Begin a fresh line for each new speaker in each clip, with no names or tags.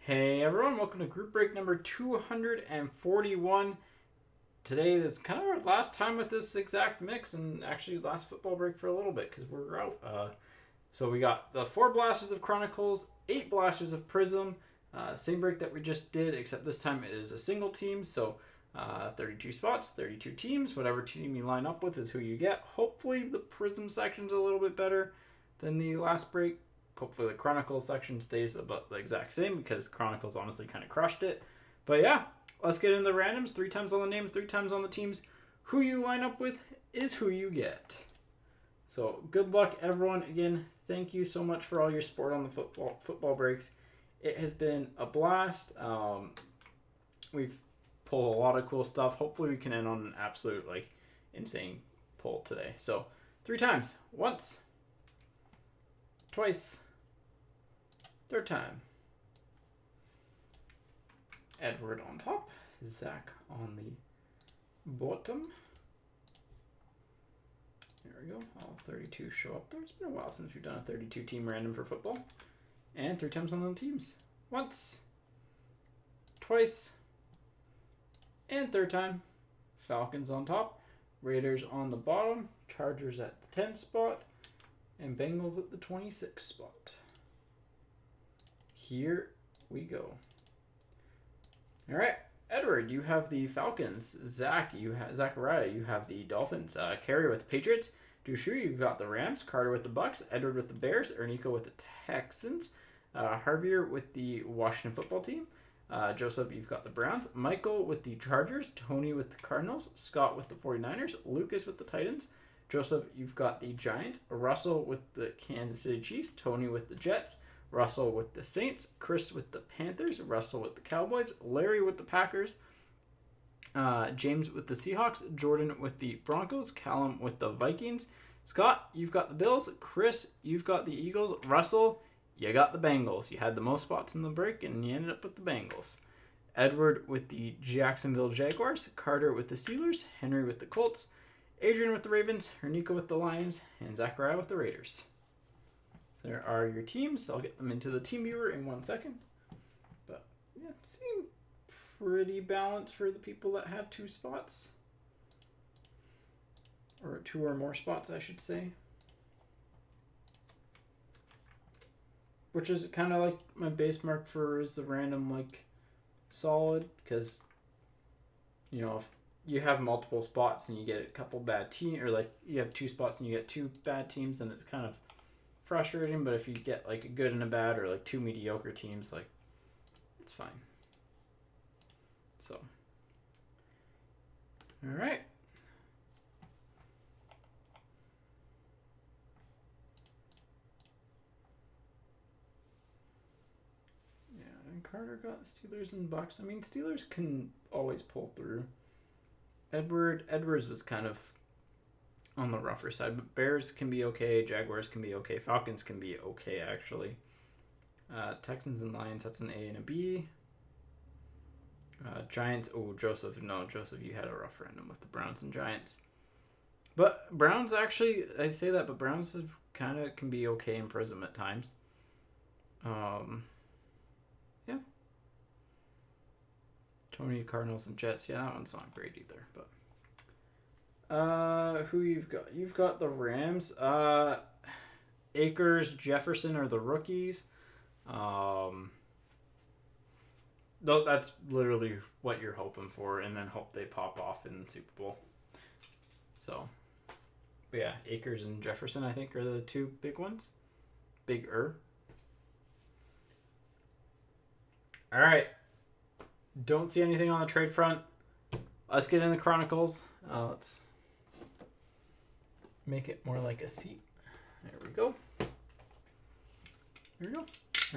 Hey everyone, welcome to group break number 241. Today, that's kind of our last time with this exact mix, and actually last football break for a little bit because we're out. So we got the 4 blasters of Chronicles, 8 blasters of Prizm. Same break that we just did, except this time it is a single team. So 32 spots, 32 teams. Whatever team you line up with is who you get. Hopefully the Prizm section's a little bit better than the last break. Hopefully the Chronicles section stays about the exact same because Chronicles honestly kind of crushed it. But yeah, let's get into the randoms. 3 times on the names, 3 times on the teams. Who you line up with is who you get. So good luck, everyone. Again, thank you so much for all your support on the football breaks. It has been a blast. We've pulled a lot of cool stuff. Hopefully we can end on an absolute insane pull today. So 3 times. Once. Twice. 3rd time. Edward on top. Zach on the bottom. There we go. All 32 show up there. It's been a while since we've done a 32 team random for football. And 3 times on the teams. Once. Twice. And 3rd time. Falcons on top. Raiders on the bottom. Chargers at the 10th spot. And Bengals at the 26th spot. Here we go. All right, Edward, you have the Falcons. Zachariah, you have the Dolphins. Carrie with the Patriots. Dushu, you've got the Rams. Carter with the Bucks. Edward with the Bears. Ernico with the Texans. Javier with the Washington football team. Joseph, you've got the Browns. Michael with the Chargers. Tony with the Cardinals. Scott with the 49ers. Lucas with the Titans. Joseph, you've got the Giants. Russell with the Kansas City Chiefs. Tony with the Jets. Russell with the Saints. Chris with the Panthers. Russell with the Cowboys. Larry with the Packers. James with the Seahawks. Jordan with the Broncos. Callum with the Vikings. Scott, you've got the Bills. Chris, you've got the Eagles. Russell, you got the Bengals. You had the most spots in the break, and you ended up with the Bengals. Edward with the Jacksonville Jaguars. Carter with the Steelers. Henry with the Colts. Adrian with the Ravens. Ernico with the Lions. And Zachariah with the Raiders. So there are your teams. I'll get them into the team viewer in 1 second. But yeah, seem pretty balanced for the people that had 2 spots. Or 2 or more spots, I should say. Which is kind of like my base mark for is the random solid. Because, if you have multiple spots and you get a couple bad teams, or you have 2 spots and you get 2 bad teams, then it's kind of frustrating. But if you get a good and a bad, or 2 mediocre teams, it's fine. So, all right. Yeah, and Carter got Steelers and Bucks. I mean, Steelers can always pull through. Edwards was kind of on the rougher side, but Bears can be okay, Jaguars can be okay, Falcons can be okay, actually. Texans and Lions, that's an A and a B. Giants, Joseph, you had a rough random with the Browns and Giants. But Browns, actually, I say that, but Browns have kind of can be okay in Prizm at times. Yeah. Tony, Cardinals, and Jets. Yeah, that one's not great either, but who you've got? You've got the Rams. Akers, Jefferson are the rookies. No, that's literally what you're hoping for, and then hope they pop off in the Super Bowl. So, but yeah, Akers and Jefferson, I think, are the 2 big ones. Bigger. All right. Don't see anything on the trade front. Let's get in the Chronicles. Let's make it more like a seat. There we go. There we go.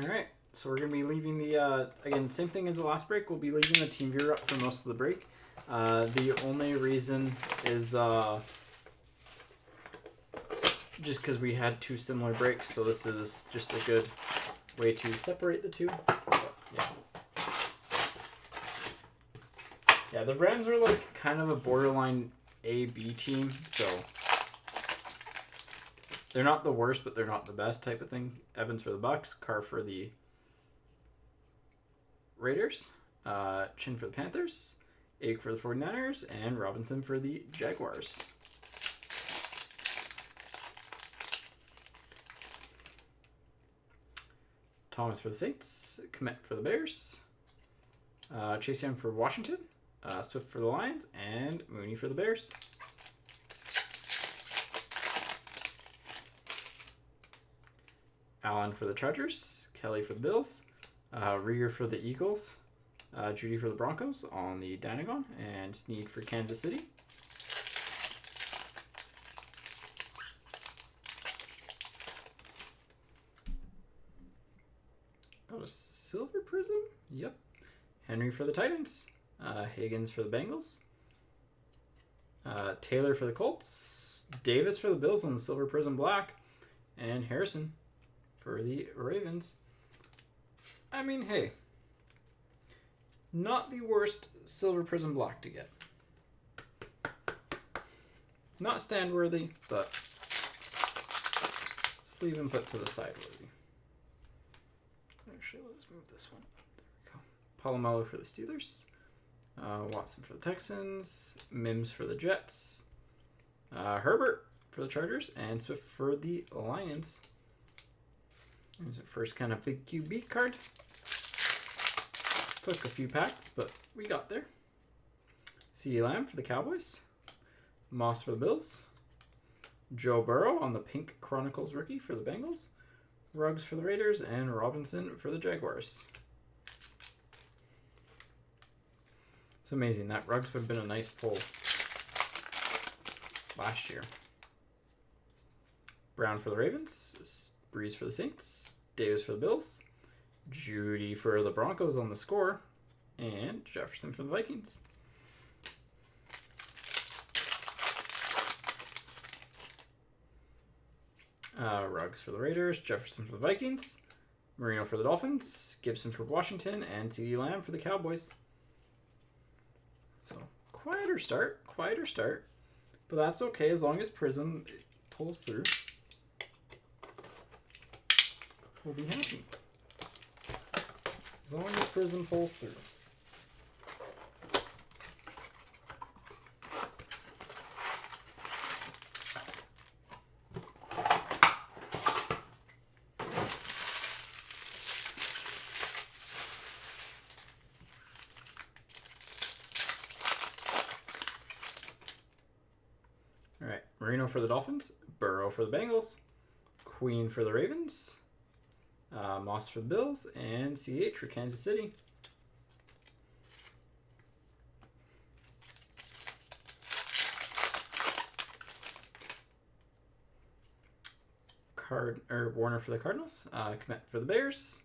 All right. So we're going to be leaving the, again, same thing as the last break. We'll be leaving the team viewer up for most of the break. The only reason is just because we had 2 similar breaks. So this is just a good way to separate the 2. But, yeah. Yeah, the Rams are kind of a borderline A-B team, so they're not the worst, but they're not the best type of thing. Evans for the Bucks, Carr for the Raiders, Chin for the Panthers, Ake for the 49ers, and Robinson for the Jaguars. Thomas for the Saints, Komet for the Bears, Chase Young for Washington, Swift for the Lions, and Mooney for the Bears. Allen for the Chargers, Kelly for the Bills, Rieger for the Eagles, Judy for the Broncos on the Dynagon, and Snead for Kansas City. Got a silver prism? Yep. Henry for the Titans, Higgins for the Bengals, Taylor for the Colts, Davis for the Bills on the silver prism black, and Harrison for the Ravens. I mean, hey, not the worst silver prism block to get. Not stand worthy, but sleeve and put to the side worthy. Actually, let's move this one. There we go. Polamalu for the Steelers, Watson for the Texans, Mims for the Jets, Herbert for the Chargers, and Swift for the Lions. Here's the first kind of big QB card. Took a few packs, but we got there. CeeDee Lamb for the Cowboys, Moss for the Bills, Joe Burrow on the pink Chronicles rookie for the Bengals, Ruggs for the Raiders, and Robinson for the Jaguars. It's amazing. That Ruggs would have been a nice pull last year. Brown for the Ravens, Breeze for the Saints, Davis for the Bills, Judy for the Broncos on the score, and Jefferson for the Vikings. Ruggs for the Raiders, Jefferson for the Vikings, Marino for the Dolphins, Gibson for Washington, and CeeDee Lamb for the Cowboys. So, quieter start, but that's okay as long as Prizm pulls through. We'll be happy. As long as Prizm pulls through. All right, Marino for the Dolphins, Burrow for the Bengals, Queen for the Ravens, Moss for the Bills, and CH for Kansas City. Warner for the Cardinals, Komet for the Bears,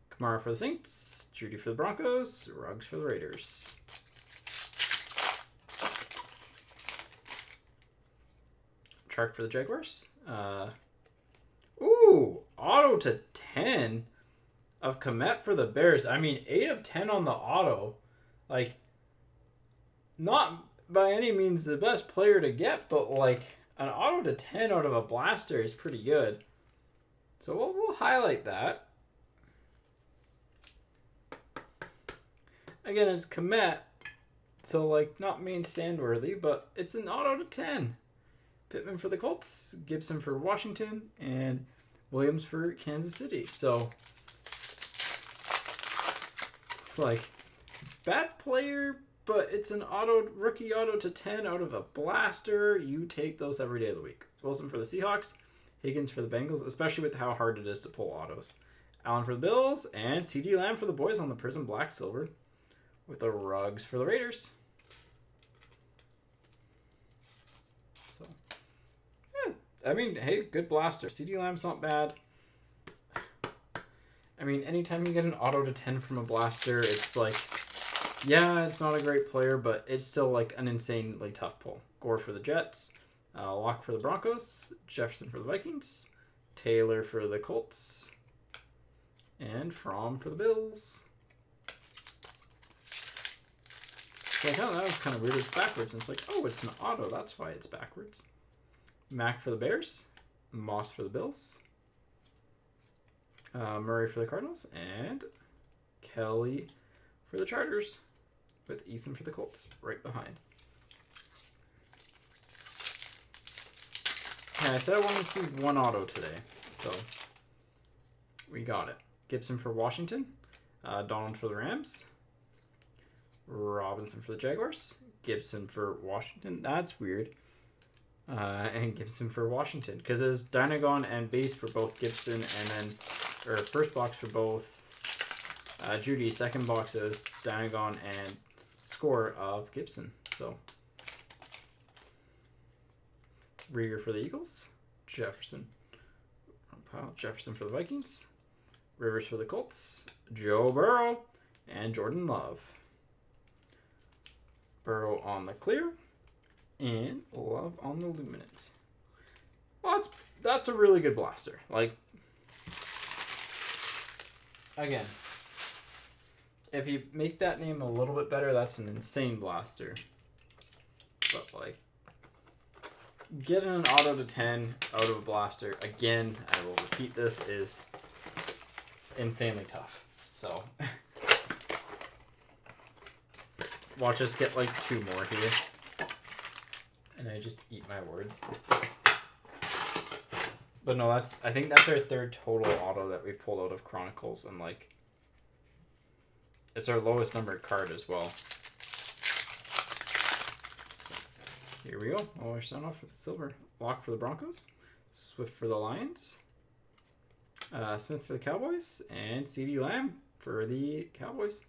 Kamara for the Saints, Judy for the Broncos, Ruggs for the Raiders. Chark for the Jaguars. Ooh, auto to 10 of Komet for the Bears. I mean, 8 of 10 on the auto. Like, not by any means the best player to get, but like an auto to 10 out of a blaster is pretty good. So we'll highlight that. Again, it's Komet, so like not main stand worthy, but it's an auto to 10. Pittman for the Colts, Gibson for Washington, and Williams for Kansas City. So it's like bad player, but it's an rookie auto to 10 out of a blaster. You take those every day of the week. Wilson for the Seahawks, Higgins for the Bengals, especially with how hard it is to pull autos. Allen for the Bills, and CeeDee Lamb for the boys on the Prizm Black Silver with the Ruggs for the Raiders. So, yeah, I mean, hey, good blaster. CeeDee Lamb's not bad. I mean, anytime you get an auto to 10 from a blaster, it's like, yeah, it's not a great player, but it's still like an insanely tough pull. Gore for the Jets, Locke for the Broncos, Jefferson for the Vikings, Taylor for the Colts, and Fromm for the Bills. So that was kind of weird. It's backwards. And it's like, oh, it's an auto. That's why it's backwards. Mack for the Bears, Moss for the Bills, Murray for the Cardinals, and Kelly for the Chargers, with Eason for the Colts right behind. Yeah, I said I wanted to see one auto today, so we got it. Gibson for Washington, Donald for the Rams, Robinson for the Jaguars, Gibson for Washington. That's weird. And Gibson for Washington, because it's Dynagon and base for both Gibson, and then first box for both Judy. Second box is Dynagon and score of Gibson. So Rieger for the Eagles, Jefferson for the Vikings, Rivers for the Colts, Joe Burrow, and Jordan Love. Burrow on the clear, and Love on the luminance. Well, that's a really good blaster. Like, again, if you make that name a little bit better, that's an insane blaster. But, like, getting an auto to 10 out of a blaster, again, I will repeat this, is insanely tough. So, watch us get like 2 more here. And I just eat my words. But no, I think that's our 3rd total auto that we've pulled out of Chronicles, and like, it's our lowest numbered card as well. Here we go. Oh, we're starting off with the silver. Locke for the Broncos, Swift for the Lions, Smith for the Cowboys, and CeeDee Lamb for the Cowboys.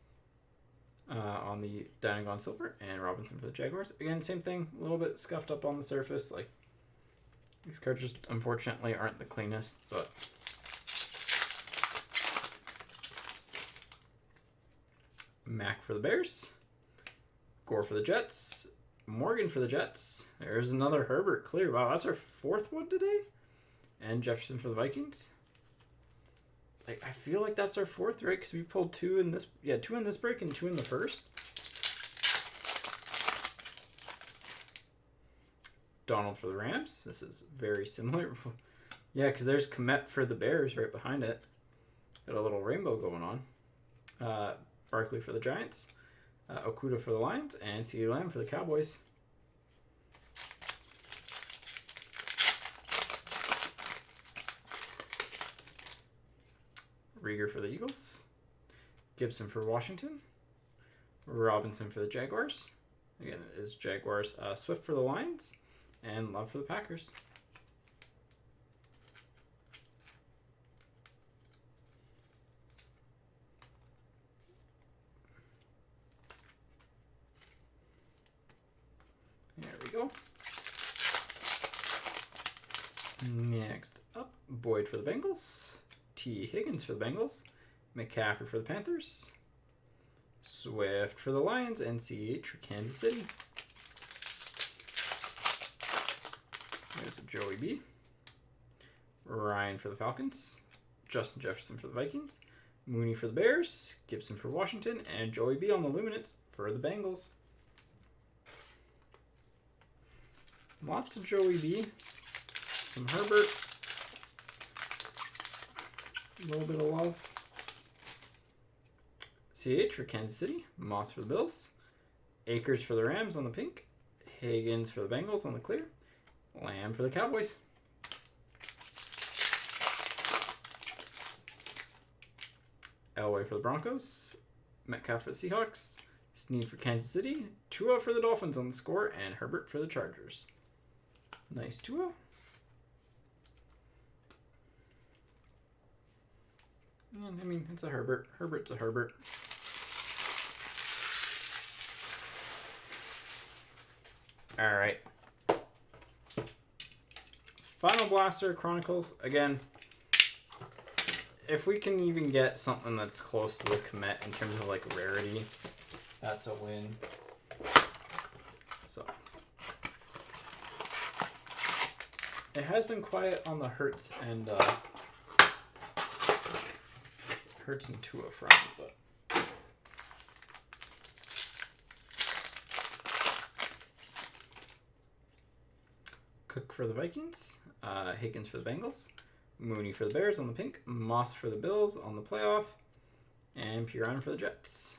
On the Dynagon silver, and Robinson for the Jaguars. Again, same thing, a little bit scuffed up on the surface. Like, these cards just unfortunately aren't the cleanest, but Mac for the Bears, Gore for the Jets, Morgan for the Jets. There's another Herbert clear. Wow, that's our 4th one today. And Jefferson for the Vikings. Like, I feel like that's our 4th, right? Because we pulled 2 in this, 2 in this break and 2 in the first. Donald for the Rams. This is very similar. Yeah, because there's Komet for the Bears right behind it. Got a little rainbow going on. Barkley for the Giants, Okuda for the Lions, and CeeDee Lamb for the Cowboys. Rieger for the Eagles, Gibson for Washington, Robinson for the Jaguars. Again, it is Jaguars. Swift for the Lions, and Love for the Packers. There we go. Next up, Boyd for the Bengals, T. Higgins for the Bengals, McCaffrey for the Panthers, Swift for the Lions, and CH for Kansas City. There's a Joey B. Ryan for the Falcons, Justin Jefferson for the Vikings, Mooney for the Bears, Gibson for Washington, and Joey B on the Luminance for the Bengals. Lots of Joey B. Some Herbert. A little bit of Love. CH for Kansas City, Moss for the Bills, Akers for the Rams on the pink, Higgins for the Bengals on the clear, Lamb for the Cowboys. Elway for the Broncos, Metcalf for the Seahawks, Snead for Kansas City, Tua for the Dolphins on the score, and Herbert for the Chargers. Nice Tua. And, I mean, it's a Herbert. Herbert's a Herbert. All right. Final Blaster Chronicles. Again, if we can even get something that's close to the Komet in terms of like rarity, that's a win. So it has been quiet on the Hurts and Hurts and Tua front, but Cook for the Vikings, Higgins for the Bengals, Mooney for the Bears on the pink, Moss for the Bills on the playoff, And Piran for the Jets.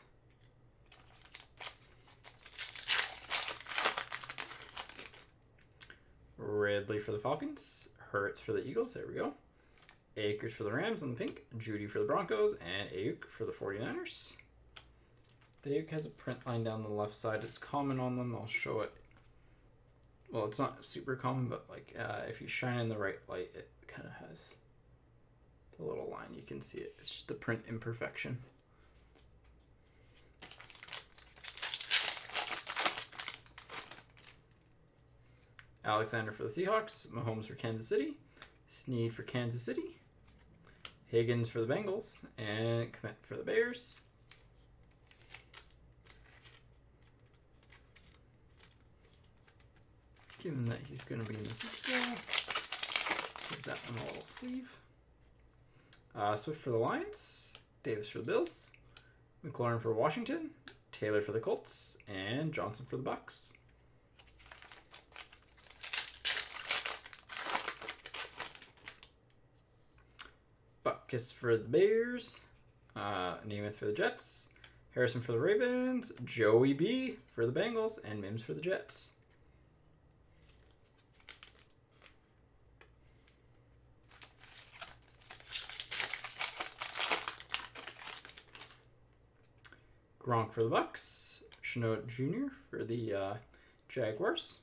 Ridley for the Falcons. Hurts for the Eagles. There we go. Akers for the Rams on the pink. Judy for the Broncos. And Ayuk for the 49ers. The Ayuk has a print line down the left side. It's common on them. I'll show it. Well, it's not super common, but like if you shine in the right light, it kind of has the little line. You can see it. It's just a print imperfection. Alexander for the Seahawks. Mahomes for Kansas City. Snead for Kansas City. Higgins for the Bengals. And Kmet for the Bears. Given that he's going to be in the Super Bowl, give that one a little sleeve. Swift for the Lions, Davis for the Bills, McLaurin for Washington, Taylor for the Colts, and Johnson for the Bucks. Butkus for the Bears, Nemeth for the Jets, Harrison for the Ravens, Joey B for the Bengals, and Mims for the Jets. Gronk for the Bucks, Chenault Jr. for the Jaguars,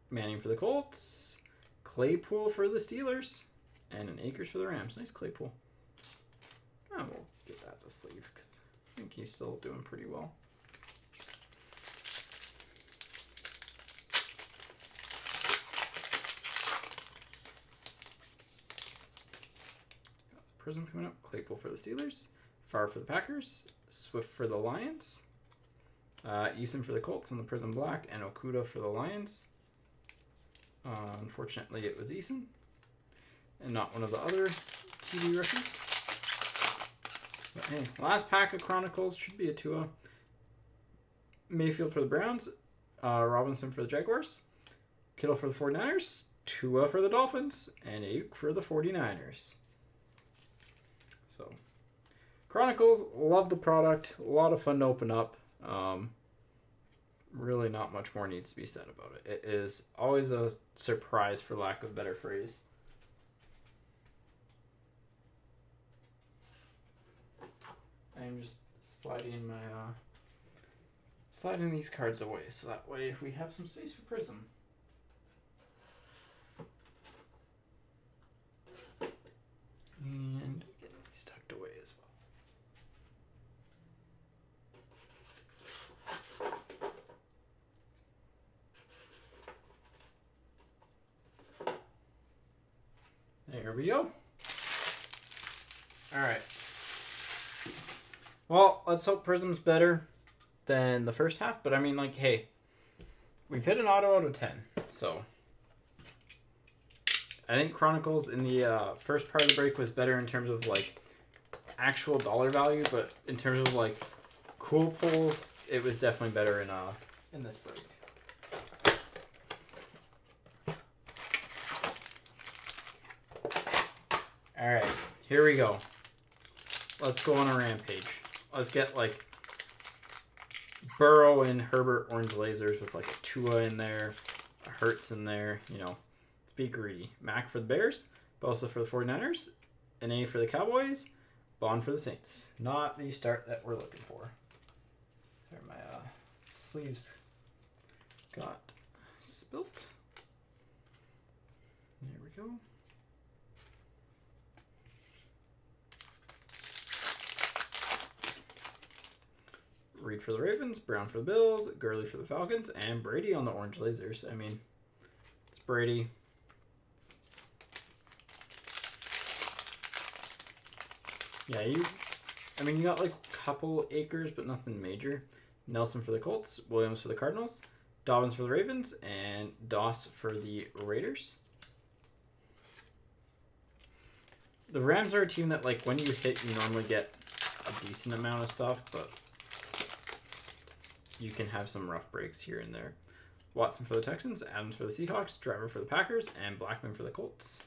Manning for the Colts, Claypool for the Steelers, and an Akers for the Rams. Nice Claypool. Oh, we'll get that the sleeve because I think he's still doing pretty well. Prizm coming up. Claypool for the Steelers, Favre for the Packers, Swift for the Lions, Eason for the Colts on the Prizm Black, and Okuda for the Lions. Unfortunately, it was Eason, and not one of the other TV rookies. But hey, last pack of Chronicles should be a Tua. Mayfield for the Browns, Robinson for the Jaguars, Kittle for the 49ers, Tua for the Dolphins, and Ayuk for the 49ers. So, Chronicles, love the product. A lot of fun to open up. Really not much more needs to be said about it. It is always a surprise, for lack of a better phrase. I'm just sliding my sliding these cards away so that way we have some space for Prizm. And get these tucked away as well. There we go. All right. Well, let's hope Prizm's better than the first half. But I mean, like, hey, we've hit an auto out of 10. So I think Chronicles in the first part of the break was better in terms of, like, actual dollar value. But in terms of, like, cool pulls, it was definitely better in this break. All right, here we go. Let's go on a rampage. Let's get, like, Burrow and Herbert orange lasers with, like, a Tua in there, a Hurts in there, you know. Let's be greedy. Mac for the Bears, Bosa for the 49ers, an A for the Cowboys, Bond for the Saints. Not the start that we're looking for. Sorry, my sleeves got spilt. There we go. Reed for the Ravens, Brown for the Bills, Gurley for the Falcons, and Brady on the orange lasers. I mean, it's Brady. Yeah, you got like a couple acres, but nothing major. Nelson for the Colts, Williams for the Cardinals, Dobbins for the Ravens, and Doss for the Raiders. The Rams are a team that, like, when you hit, you normally get a decent amount of stuff, but you can have some rough breaks here and there. Watson for the Texans, Adams for the Seahawks, Driver for the Packers, and Blackman for the Colts.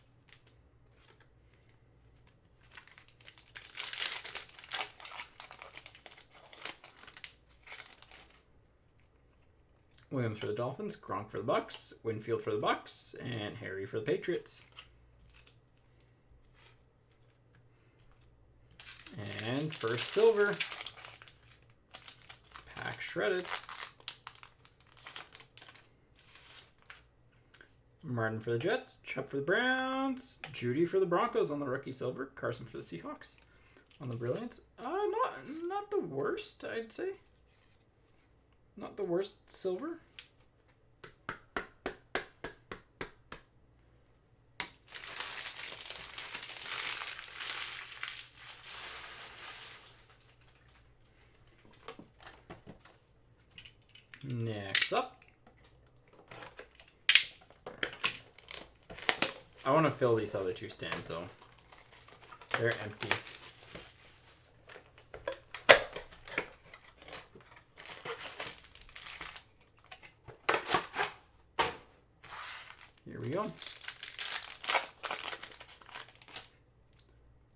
Williams for the Dolphins, Gronk for the Bucks, Winfield for the Bucks, and Harry for the Patriots. And first silver. Pack shredded. Martin for the Jets, Chubb for the Browns, Judy for the Broncos on the rookie silver, Carson for the Seahawks on the Brilliants. Not the worst, I'd say. Not the worst silver. Next up. I want to fill these other two stands, though. They're empty. Here we go.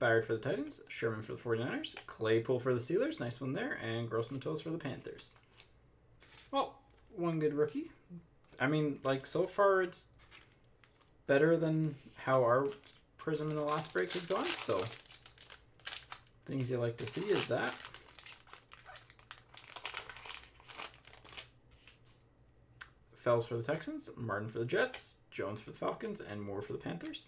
Byard for the Titans, Sherman for the 49ers, Claypool for the Steelers, nice one there, and Grossman Toes for the Panthers. Well, one good rookie. I mean, like, so far it's better than how our Prizm in the last break has gone, so things you like to see is that. Fells for the Texans, Martin for the Jets, Jones for the Falcons, and Moore for the Panthers.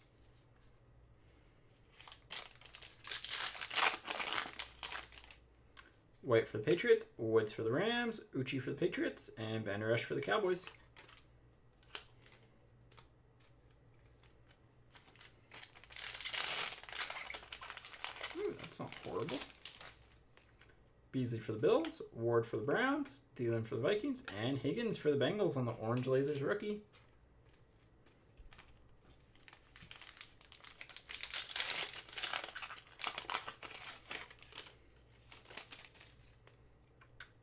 White for the Patriots, Woods for the Rams, Uchi for the Patriots, and Van Der Esch for the Cowboys. Ooh, that's not horrible. Beasley for the Bills, Ward for the Browns, Thielen for the Vikings, and Higgins for the Bengals on the Orange Lasers rookie.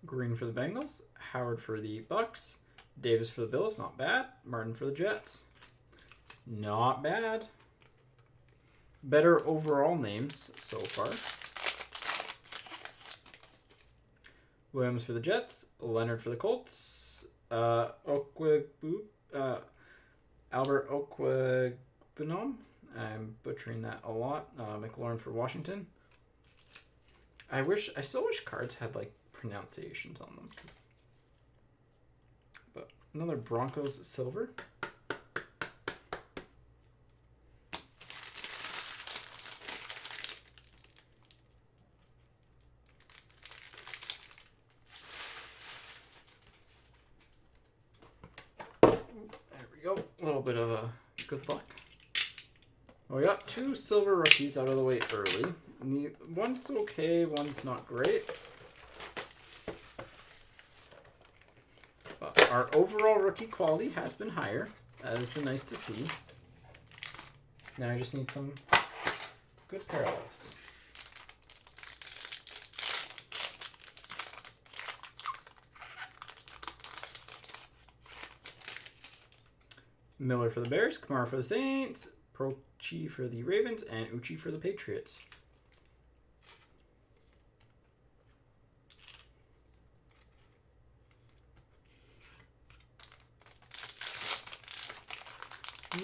Green for the Bengals, Howard for the Bucks, Davis for the Bills, not bad. Martin for the Jets, not bad. Better overall names so far. Williams for the Jets, Leonard for the Colts, Albert Okwuegbunam, I'm butchering that a lot. McLaurin for Washington. I still wish cards had like pronunciations on them. But another Broncos silver. There we go. A little bit of a good luck. Well, we got two silver rookies out of the way early. One's okay, one's not great. But our overall rookie quality has been higher. That has been nice to see. Now I just need some good parallels. Miller for the Bears, Kamara for the Saints, Prochi for the Ravens, and Uchi for the Patriots.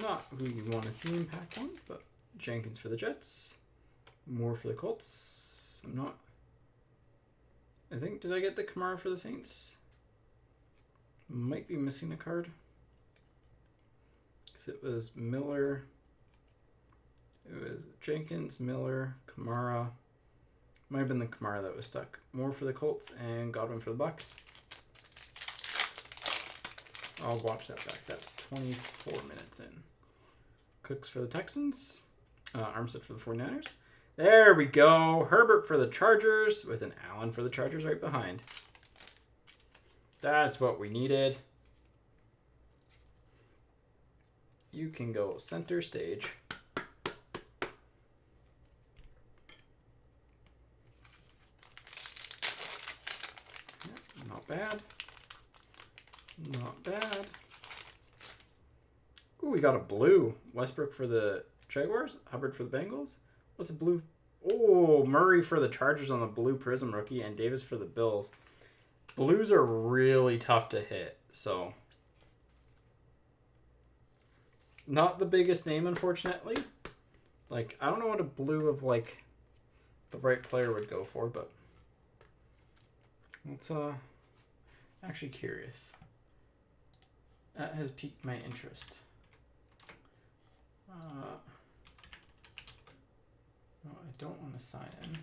Not who you want to see in pack one, but Jenkins for the Jets, Moore for the Colts. I think, did I get the Kamara for the Saints? Might be missing a card. Because it was Miller. It was Jenkins, Miller, Kamara. Might have been the Kamara that was stuck. Moore for the Colts and Godwin for the Bucks. I'll watch that back. That's 24 minutes in. Cooks for the Texans. Armstead for the 49ers. There we go. Herbert for the Chargers with an Allen for the Chargers right behind. That's what we needed. You can go center stage. Not bad. Not bad. Ooh, we got a blue. Westbrook for the Jaguars. Hubbard for the Bengals. What's a blue? Oh, Murray for the Chargers on the blue Prizm rookie. And Davis for the Bills. Blues are really tough to hit, so not the biggest name, unfortunately. Like, I don't know what a blue of, like, the right player would go for, but it's actually curious. That has piqued my interest. No, I don't want to sign in.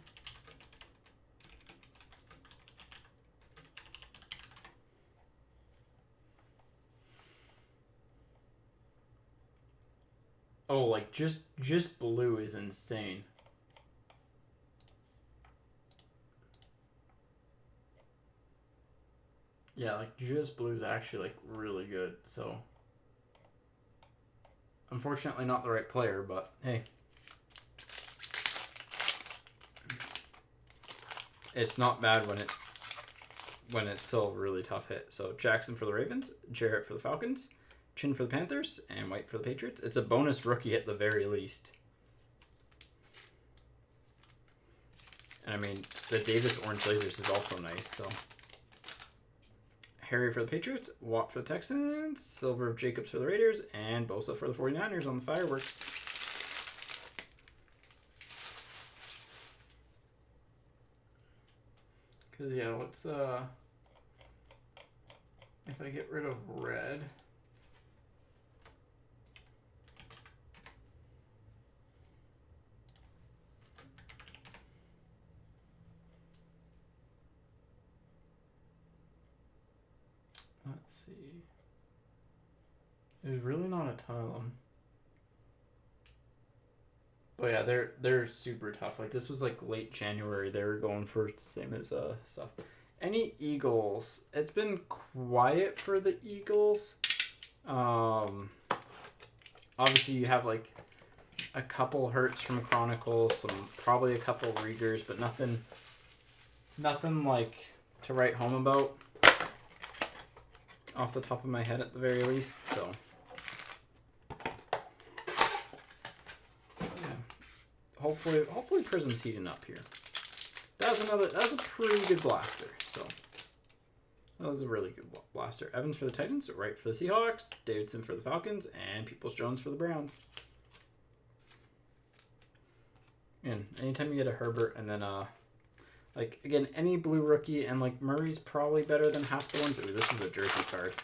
Oh, like just blue is insane. Yeah, like just blue is actually like really good. So unfortunately not the right player, but hey. It's not bad when it's still a really tough hit. So Jackson for the Ravens, Jarrett for the Falcons, Chin for the Panthers, and White for the Patriots. It's a bonus rookie at the very least. And I mean, the Davis Orange Lasers is also nice, so. Harry for the Patriots, Watt for the Texans, Silver of Jacobs for the Raiders, and Bosa for the 49ers on the fireworks. Because, yeah, let's, if I get rid of red. Let's see. There's really not a ton of them. But yeah, they're super tough. Like this was like late January. They were going for the same as stuff. Any Eagles? It's been quiet for the Eagles. Obviously you have like a couple Hurts from Chronicles, probably a couple Riegers, but nothing like to write home about off the top of my head at the very least. So Hopefully Prizm's heating up here. That was a pretty good blaster. So that was a really good blaster. Evans for the Titans, Wright for the Seahawks, Davidson for the Falcons, and Peoples-Jones for the Browns. And anytime you get a Herbert, and then like again any blue rookie, and like Murray's probably better than half the ones. Ooh, this is a jersey card.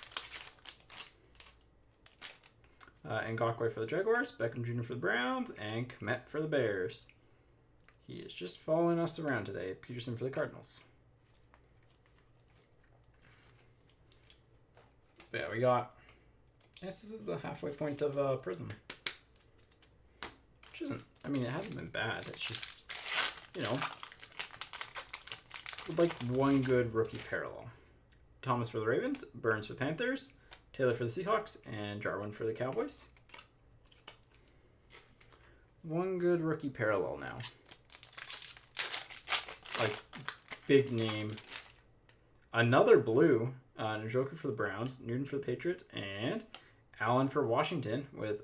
Ngakoue for the Jaguars, Beckham Jr. for the Browns, and Kmet for the Bears. He is just following us around today. Peterson for the Cardinals. But yeah, we got... Yes, this is the halfway point of Prizm. Which isn't... I mean, it hasn't been bad. It's just, you know... like one good rookie parallel. Thomas for the Ravens, Burns for the Panthers, Taylor for the Seahawks, and Jarwin for the Cowboys. One good rookie parallel now. Like, big name. Another blue. Njoku for the Browns, Newton for the Patriots, and Allen for Washington with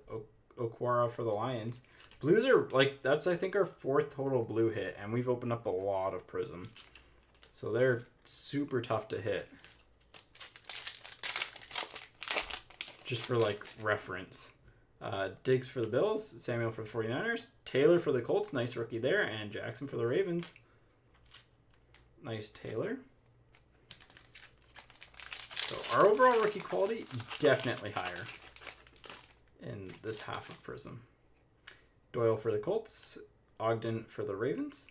Okwara for the Lions. Blues are, like, that's, I think, our fourth total blue hit, and we've opened up a lot of Prizm. So they're super tough to hit. Just for, like, reference. Diggs for the Bills, Samuel for the 49ers, Taylor for the Colts, nice rookie there, and Jackson for the Ravens. Nice Taylor. So our overall rookie quality, definitely higher in this half of Prizm. Doyle for the Colts, Ogden for the Ravens,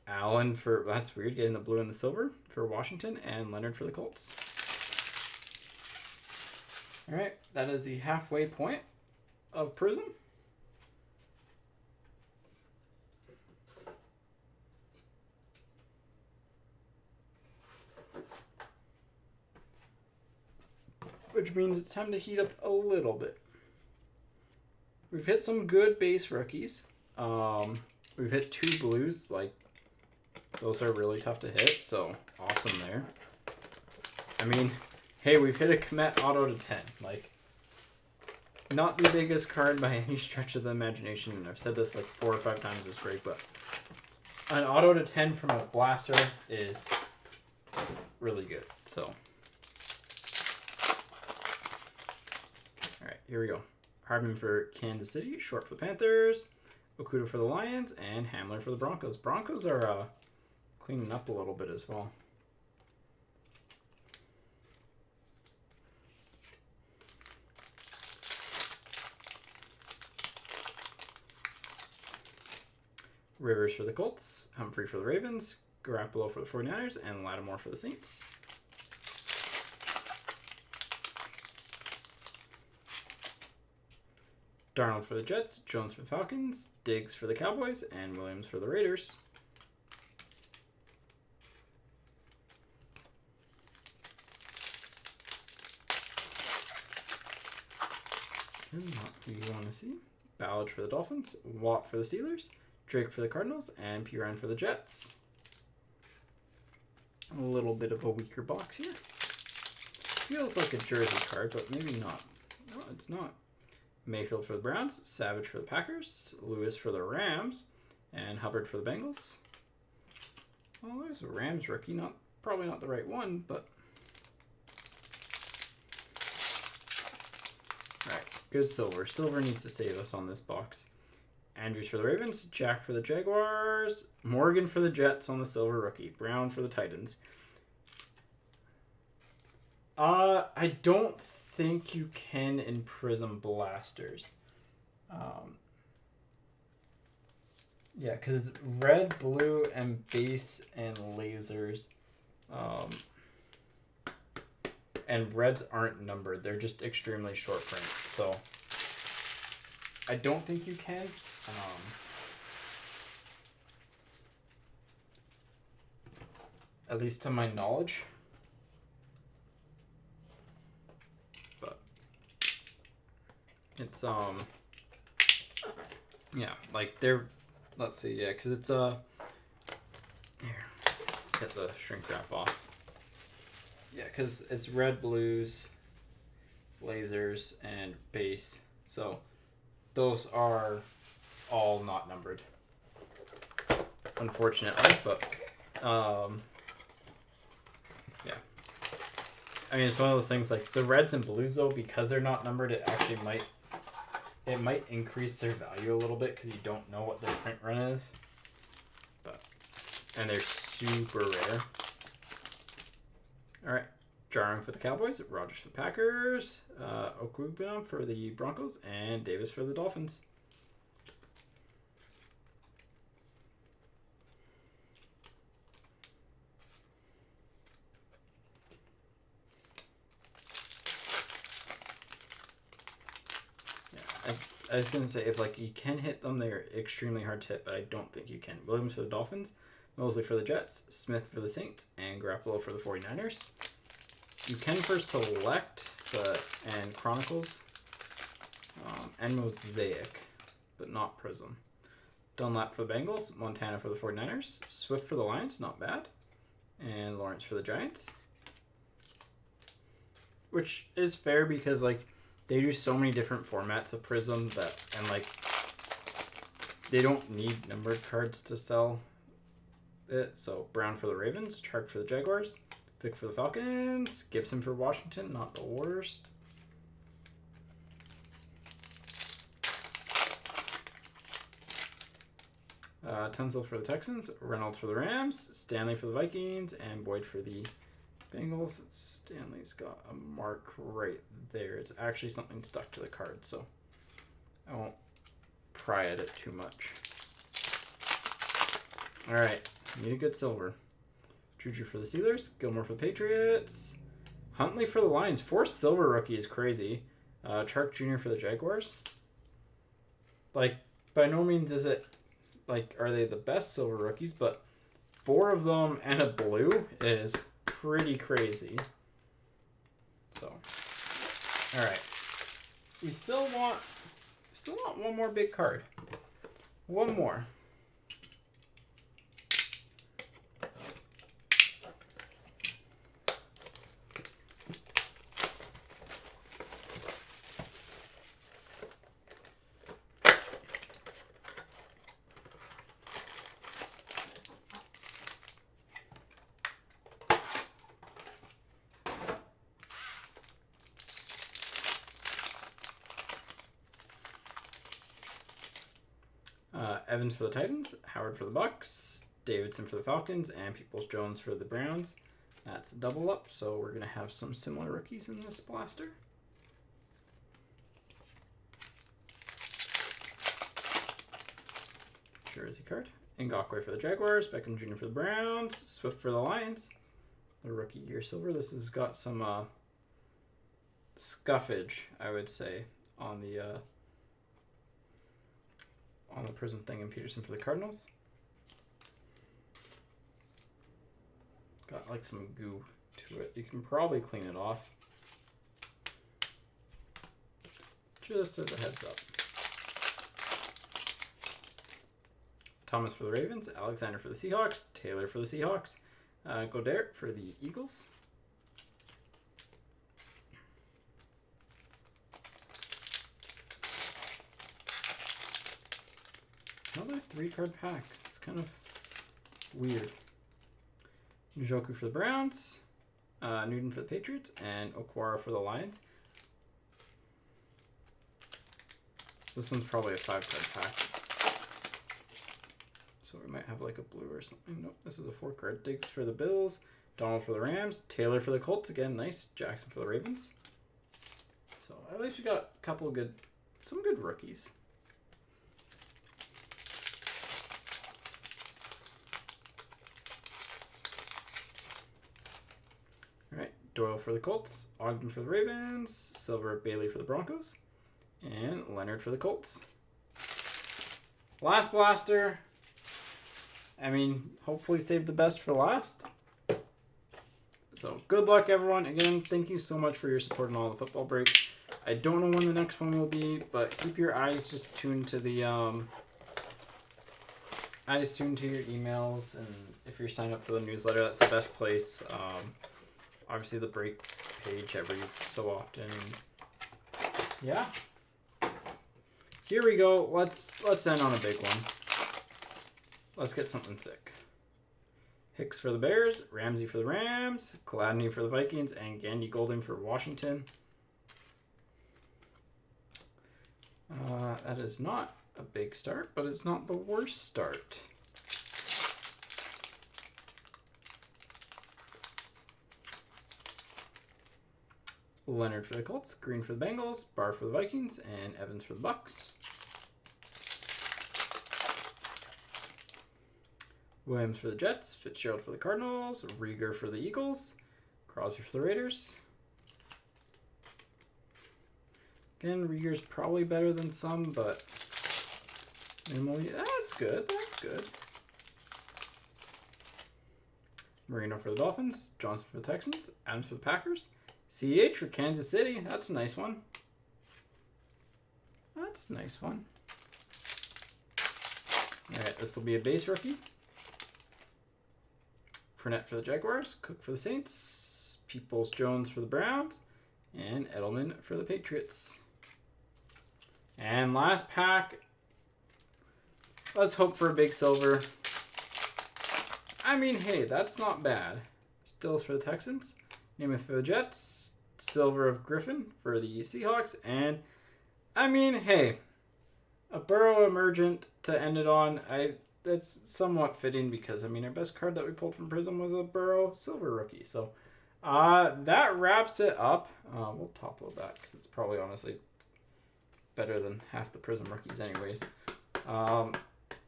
Allen for, that's weird, getting the blue and the silver for Washington, and Leonard for the Colts. All right, that is the halfway point of Prizm. Which means it's time to heat up a little bit. We've hit some good base rookies. We've hit 2 blues. Like, those are really tough to hit, so awesome there. I mean, hey, we've hit a Kmet auto to 10. Like, not the biggest card by any stretch of the imagination, and I've said this like 4 or 5 times this break, but an auto to 10 from a blaster is really good. So, all right, here we go. Hardman for Kansas City, Short for the Panthers, Okuda for the Lions, and Hamler for the Broncos. Broncos are cleaning up a little bit as well. Rivers for the Colts, Humphrey for the Ravens, Garoppolo for the 49ers, and Lattimore for the Saints. Darnold for the Jets, Jones for the Falcons, Diggs for the Cowboys, and Williams for the Raiders. And not who you want to see. Ballard for the Dolphins, Watt for the Steelers, Drake for the Cardinals, and Piran for the Jets. A little bit of a weaker box here. Feels like a jersey card, but maybe not. No, it's not. Mayfield for the Browns, Savage for the Packers, Lewis for the Rams, and Hubbard for the Bengals. Well, there's a Rams rookie. Probably not the right one, but... Alright, good silver. Silver needs to save us on this box. Andrews for the Ravens, Jack for the Jaguars, Morgan for the Jets on the silver rookie, Brown for the Titans. I don't think you can in Prizm Blasters. Yeah, because it's red, blue, and base and lasers. And reds aren't numbered. They're just extremely short print. So I don't think you can. At least to my knowledge. But it's yeah, like they're, let's see, yeah, because it's here, get the shrink wrap off. Yeah, because it's red, blues, lasers, and base. So those are all not numbered, unfortunately. But yeah, I mean, it's one of those things, like the reds and blues though, because they're not numbered, it actually might increase their value a little bit because you don't know what their print run is. But and they're super rare. All right, Jarring for the Cowboys, Rogers for the Packers, Okugbina for the Broncos, and Davis for the Dolphins. Yeah, I was going to say, if like you can hit them, they're extremely hard to hit, but I don't think you can. Williams for the Dolphins, Mosley for the Jets, Smith for the Saints, and Garoppolo for the 49ers. You can for Select, and Chronicles, and Mosaic, but not Prizm. Dunlap for the Bengals, Montana for the 49ers, Swift for the Lions, not bad, and Lawrence for the Giants. Which is fair because, like, they do so many different formats of Prizm that, and, like, they don't need numbered cards to sell it. So, Brown for the Ravens, Chark for the Jaguars, Vic for the Falcons, Gibson for Washington, not the worst. Tunsil for the Texans, Reynolds for the Rams, Stanley for the Vikings, and Boyd for the Bengals. Stanley's got a mark right there. It's actually something stuck to the card, so I won't pry at it too much. All right, need a good silver. Juju for the Steelers, Gilmore for the Patriots, Huntley for the Lions. 4 silver rookie is crazy. Chark Jr. for the Jaguars. Like, by no means is it, like, are they the best silver rookies, but 4 of them and a blue is pretty crazy. So, all right. We still want one more big card. One more. Evans for the Titans, Howard for the Bucks, Davidson for the Falcons, and Peoples-Jones for the Browns. That's a double up, so we're going to have some similar rookies in this blaster. Jersey card. Ngakwe for the Jaguars, Beckham Jr. for the Browns, Swift for the Lions. The rookie gear silver. This has got some scuffage, I would say, on the Prizm thing. And Peterson for the Cardinals. Got like some goo to it. You can probably clean it off. Just as a heads up. Thomas for the Ravens, Alexander for the Seahawks, Taylor for the Seahawks, Goddard for the Eagles. Another 3-card pack. It's kind of weird. Njoku for the Browns, Newton for the Patriots, and Okwara for the Lions. This one's probably a 5-card pack. So we might have like a blue or something. Nope, this is a 4-card. Diggs for the Bills, Donald for the Rams, Taylor for the Colts. Again, nice. Jackson for the Ravens. So at least we got a couple of some good rookies. All right, Doyle for the Colts, Ogden for the Ravens, Silver Bailey for the Broncos, and Leonard for the Colts. Last blaster. I mean, hopefully save the best for last. So good luck, everyone. Again, thank you so much for your support on all the football breaks. I don't know when the next one will be, but keep your eyes just tuned to the eyes tuned to your emails, and if you're signed up for the newsletter, that's the best place. Obviously the break page every so often. Yeah. Here we go. Let's end on a big one. Let's get something sick. Hicks for the Bears, Ramsey for the Rams, Gladney for the Vikings, and Gandy Golden for Washington. That is not a big start, but it's not the worst start. Leonard for the Colts, Green for the Bengals, Barr for the Vikings, and Evans for the Bucks. Williams for the Jets, Fitzgerald for the Cardinals, Rieger for the Eagles, Crosby for the Raiders. Again, Rieger's probably better than some, but minimally, that's good, that's good. Marino for the Dolphins, Johnson for the Texans, Adams for the Packers, CH for Kansas City, that's a nice one. That's a nice one. Alright, this will be a base rookie. Fournette for the Jaguars, Cook for the Saints, Peoples-Jones for the Browns, and Edelman for the Patriots. And last pack, let's hope for a big silver. I mean, hey, that's not bad. Stills for the Texans, Namath for the Jets, silver of Griffin for the Seahawks, and I mean, hey, a Burrow emergent to end it on. That's somewhat fitting because, I mean, our best card that we pulled from Prizm was a Burrow silver rookie. So that wraps it up. We'll top load that because it's probably honestly better than half the Prizm rookies anyways.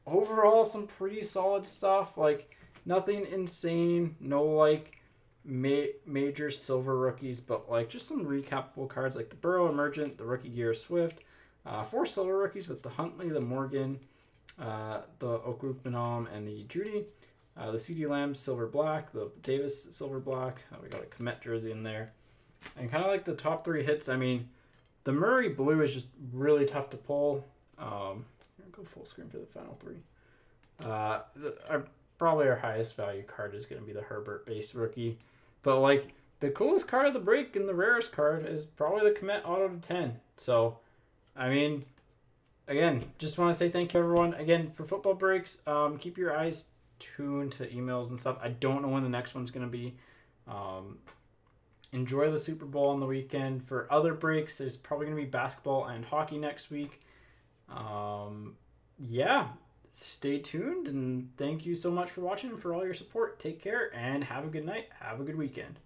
Overall, some pretty solid stuff. Like, nothing insane. No, like, major silver rookies, but, like, just some recapable cards like the Burrow emergent, the rookie gear Swift. 4 silver rookies with the Huntley, the Morgan, the Okwukbenam, and the Judy. The CD Lamb silver black, the Davis silver black. We got a Komet jersey in there. And kind of like the top 3 hits, I mean, the Murray blue is just really tough to pull. I'll go full screen for the final 3. Probably our highest value card is going to be the Herbert based rookie. But like the coolest card of the break and the rarest card is probably the Komet auto to 10. So, I mean, again, just want to say thank you, everyone. Again, for football breaks, keep your eyes tuned to emails and stuff. I don't know when the next one's going to be. Enjoy the Super Bowl on the weekend. For other breaks, there's probably going to be basketball and hockey next week. Yeah, stay tuned, and thank you so much for watching and for all your support. Take care and have a good night. Have a good weekend.